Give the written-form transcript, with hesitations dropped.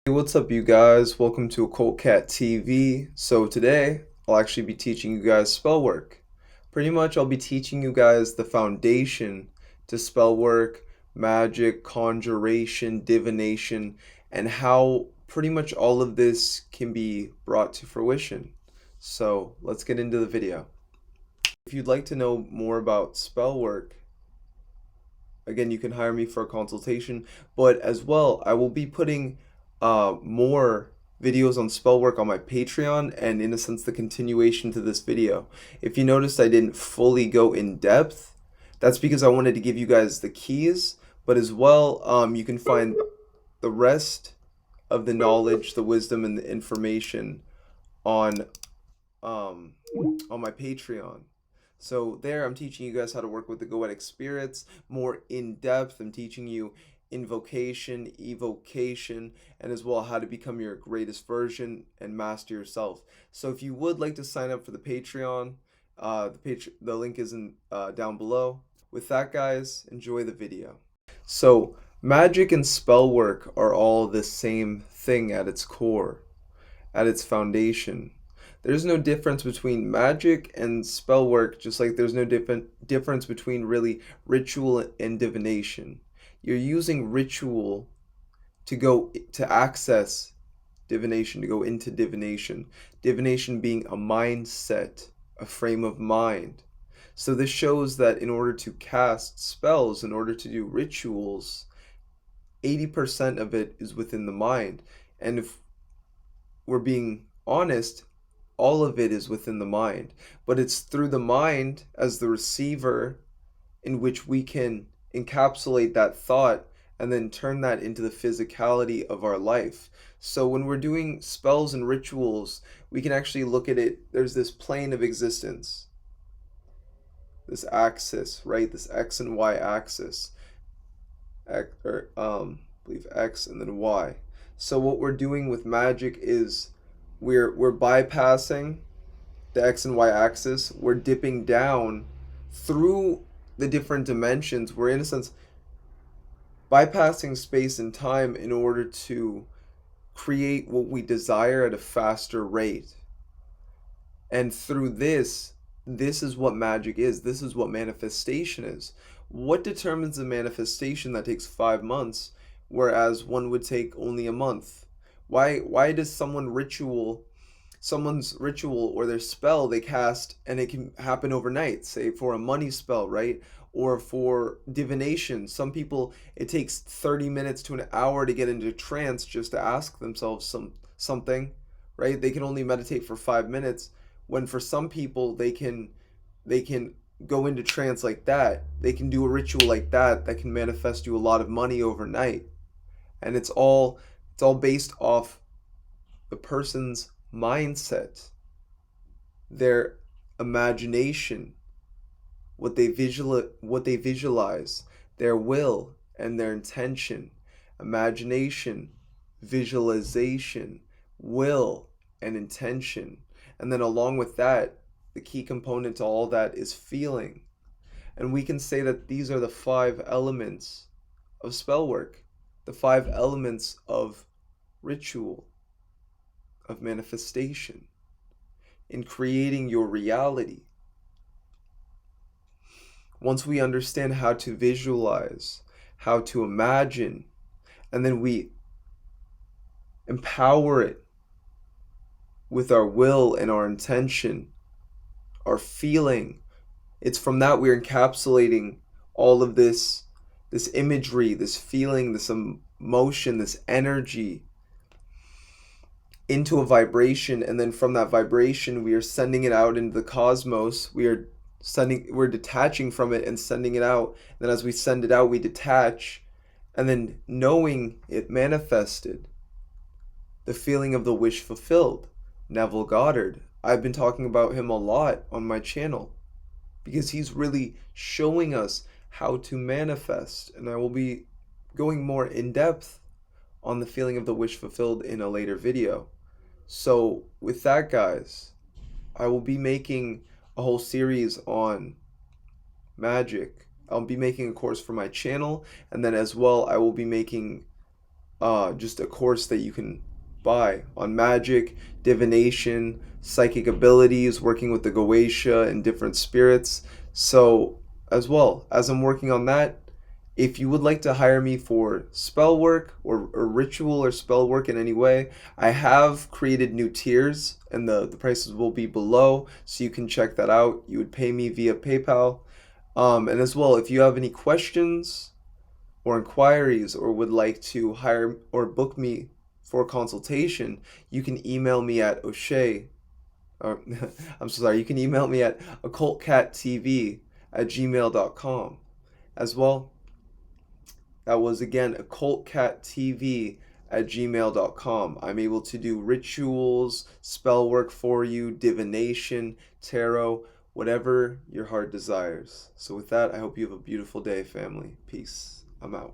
Hey, what's up, you guys? Welcome to Occultcattv. So today, I'll actually be teaching you guys spell work. Pretty much, I'll be teaching you guys the foundation to spell work, magic, conjuration, divination, and how pretty much all of this can be brought to fruition. So let's get into the video. If you'd like to know more about spell work, again, you can hire me for a consultation, but as well, I will be putting more videos on spell work on my Patreon, and in a sense the continuation to this video. If you noticed I didn't fully go in depth, that's because I wanted to give you guys the keys, but as well you can find the rest of the knowledge, the wisdom, and the information on um, on my Patreon. So there, I'm teaching you guys how to work with the Goetic spirits more in depth. I'm teaching you invocation, evocation, and as well how to become your greatest version and master yourself. So if you would like to sign up for the Patreon, the link is down below. With that, guys, enjoy the video. So magic and spell work are all the same thing at its core, at its foundation. There's no difference between magic and spell work, just like there's no difference between really ritual and divination. You're using ritual to go to access divination, to go into divination. Divination being a mindset, a frame of mind. So this shows that in order to cast spells, in order to do rituals, 80% of it is within the mind. And if we're being honest, all of it is within the mind, but it's through the mind as the receiver in which we can encapsulate that thought and then turn that into the physicality of our life. So when we're doing spells and rituals, we can actually look at it. There's this plane of existence, this axis, right? This X and Y axis, I believe X and then Y. So what we're doing with magic is we're bypassing the X and Y axis. We're dipping down through the different dimensions. We're in a sense bypassing space and time in order to create what we desire at a faster rate. And through this is what magic is. This is what manifestation is. What determines a manifestation that takes 5 months, whereas one would take only a month? Why does someone's ritual or their spell they cast and it can happen overnight, say for a money spell, right? Or for divination, some people it takes 30 minutes to an hour to get into trance just to ask themselves something, right? They can only meditate for 5 minutes, when for some people they can go into trance like that. They can do a ritual like that can manifest you a lot of money overnight. And it's all based off the person's mindset, their imagination, what they visualize, their will and their intention. Imagination, visualization, will and intention. And then along with that, the key component to all that is feeling. And we can say that these are the 5 elements of spell work, the 5 elements of ritual, of manifestation, in creating your reality. Once we understand how to visualize, how to imagine, and then we empower it with our will and our intention, our feeling, it's from that we're encapsulating all of this imagery, this feeling, this emotion, this energy into a vibration, and then from that vibration we are sending it out into the cosmos. We're detaching from it and sending it out. And then as we send it out, we detach, and then knowing it manifested, the feeling of the wish fulfilled. Neville Goddard, I've been talking about him a lot on my channel because he's really showing us how to manifest, and I will be going more in depth on the feeling of the wish fulfilled in a later video. So with that, guys, I will be making a whole series on magic. I'll be making a course for my channel, and then as well I will be making just a course that you can buy on magic, divination, psychic abilities, working with the Goetia and different spirits. So, as well as I'm working on that, if you would like to hire me for spell work or ritual or spell work in any way, I have created new tiers and the prices will be below, so you can check that out. You would pay me via PayPal. And as well, if you have any questions or inquiries or would like to hire or book me for a consultation, you can email me at O'Shea. Or, I'm so sorry, you can email me at occultcattv@gmail.com. As well, that was again occultcattv@gmail.com. I'm able to do rituals, spell work for you, divination, tarot, whatever your heart desires. So with that, I hope you have a beautiful day, family. Peace. I'm out.